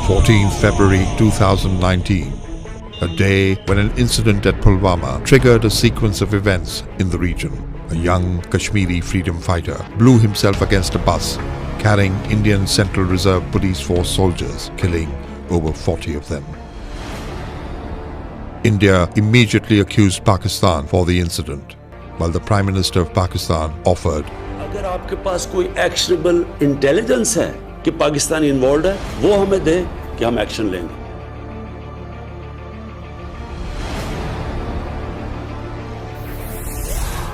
14th February 2019, a day when an incident at Pulwama triggered a sequence of events in the region. A young Kashmiri freedom fighter blew himself against a bus carrying Indian Central Reserve Police Force soldiers, killing over 40 of them. India immediately accused Pakistan for the incident, while the Prime Minister of Pakistan offered, अगर आपके पास कोई actionable intelligence है कि Pakistan involve है, वो हमें दे कि हम एक्शन लेंगे.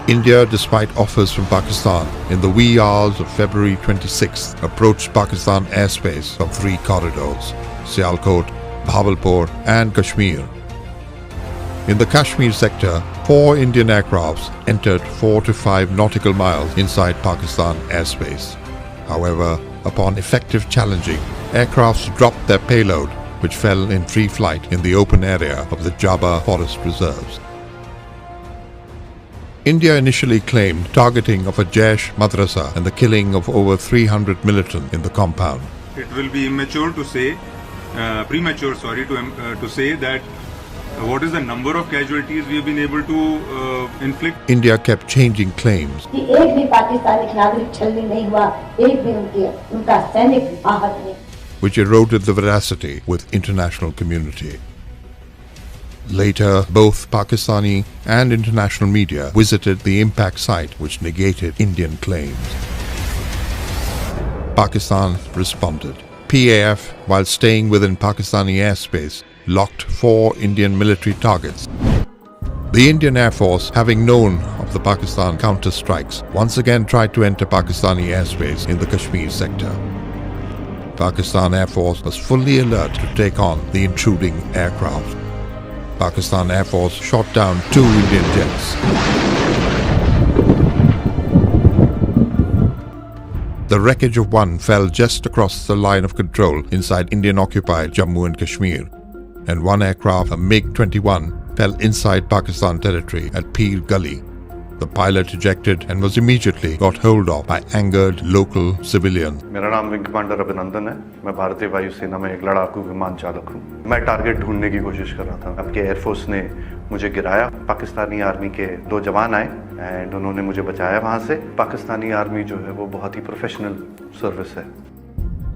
India, despite offers from Pakistan, in the wee hours of February 26th, approached Pakistan airspace from three corridors: Sialkot, Bahawalpur and Kashmir. In the Kashmir sector, 4 Indian aircrafts entered 4 to 5 nautical miles inside Pakistan airspace. However, upon effective challenging, aircrafts dropped their payload, which fell in free flight in the open area of the Jabba forest reserves. India initially claimed targeting of a Jaish madrasa and the killing of over 300 militants in the compound. It will be premature to say that what is the number of casualties we have been able to inflict. India kept changing claims, which eroded the veracity with international community. Later, both Pakistani and international media visited the impact site, which negated Indian claims. Pakistan responded. PAF, while staying within Pakistani airspace, locked 4 Indian military targets. The Indian Air Force, having known of the Pakistan counter-strikes, once again tried to enter Pakistani airspace in the Kashmir sector. Pakistan Air Force was fully alert to take on the intruding aircraft. Pakistan Air Force shot down 2 Indian jets. The wreckage of one fell just across the line of control inside Indian-occupied Jammu and Kashmir, and one aircraft, a MiG-21, fell inside Pakistan territory at Peer Gully. The pilot ejected and was immediately got hold of by angered local civilians. मेरा नाम wing commander अभिनंदन है. मैं भारतीय वायुसेना में एक लड़ाकू विमान चालक हूँ. मैं टारगेट ढूंढने की कोशिश कर रहा था. आपके एयरफोर्स ने मुझे गिराया. पाकिस्तानी आर्मी के 2 जवान आए एंड उन्होंने मुझे बचाया वहाँ से. पाकिस्तानी आर्मी जो है वो बहुत ही प्रोफेशनल सर्विस है.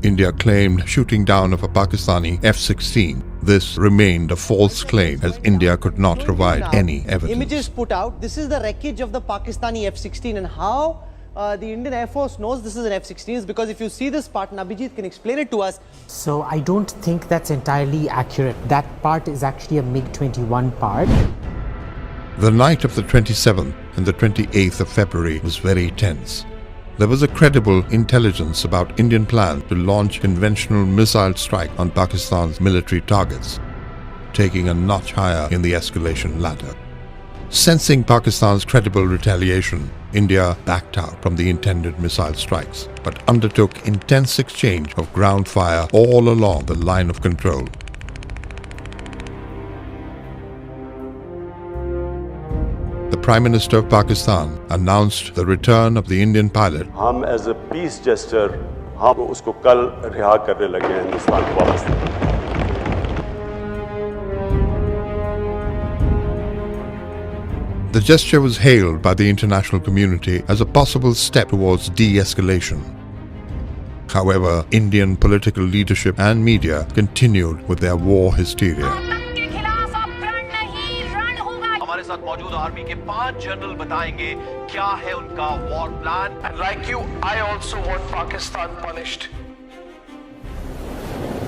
India claimed shooting down of a Pakistani F-16. This remained a false claim as India could not provide any evidence. Images put out, this is the wreckage of the Pakistani F-16, and how the Indian Air Force knows this is an F-16 is because if you see this part, and Abhijit can explain it to us. So I don't think that's entirely accurate. That part is actually a MiG-21 part. The night of the 27th and the 28th of February was very tense. There was a credible intelligence about Indian plans to launch conventional missile strike on Pakistan's military targets, taking a notch higher in the escalation ladder. Sensing Pakistan's credible retaliation, India backed out from the intended missile strikes, but undertook intense exchange of ground fire all along the line of control. The Prime Minister of Pakistan announced the return of the Indian pilot. हम as a peace gesture हम उसको कल रिहा करने लगे हैं हिंदुस्तान को वापस. The gesture was hailed by the international community as a possible step towards de-escalation. However, Indian political leadership and media continued with their war hysteria. हमारे साथ मौजूद आर्मी के 5 जनरल बताएंगे क्या है उनका war plan. And like you, I also want Pakistan punished.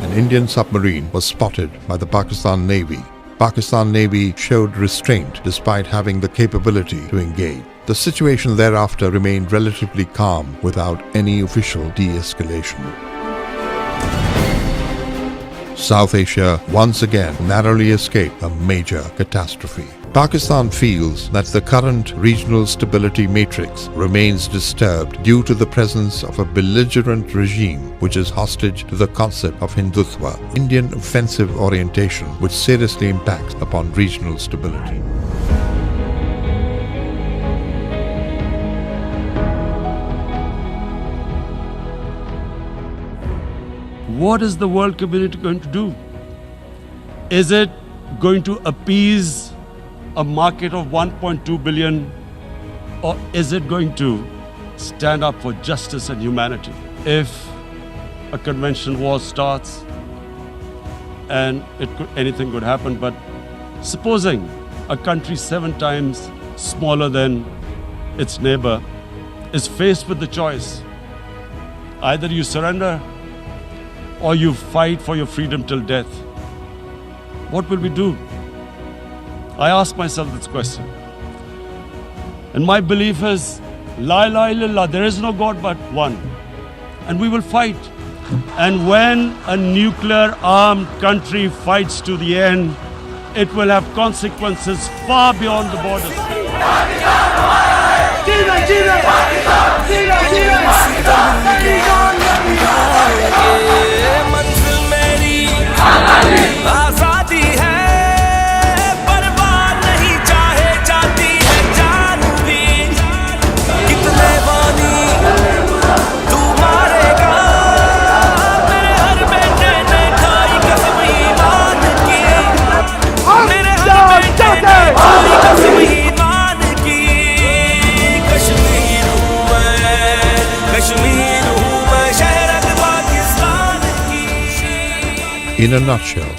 An Indian submarine was spotted by the Pakistan Navy. Pakistan Navy showed restraint despite having the capability to engage. The situation thereafter remained relatively calm without any official de-escalation. South Asia once again narrowly escaped a major catastrophe. Pakistan feels that the current regional stability matrix remains disturbed due to the presence of a belligerent regime which is hostage to the concept of Hindutva, Indian offensive orientation, which seriously impacts upon regional stability. what is the world community going to do? Is it going to appease a market of 1.2 billion, or is it going to stand up for justice and humanity? If a conventional war starts, and anything could happen, but supposing a country 7 times smaller than its neighbor is faced with the choice, either you surrender or you fight for your freedom till death, what will we do? I ask myself this question. And my belief is, La ilaha illallah, there is no God but one. And we will fight. And when a nuclear armed country fights to the end, it will have consequences far beyond the borders. आजादी है परवाह नहीं चाहे जाती है जान भी कितने बानी तू मारेगा मेरे हर बेटे ने खाई कसम ईमान की मेरे हर बेटे ने खाई कसम ईमान की कश्मीर हूँ मैं शहर पाकिस्तान की. In a nutshell,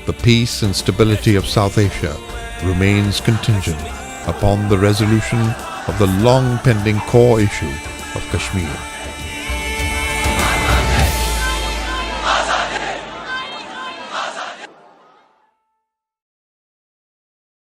the peace and stability of South Asia remains contingent upon the resolution of the long-pending core issue of Kashmir.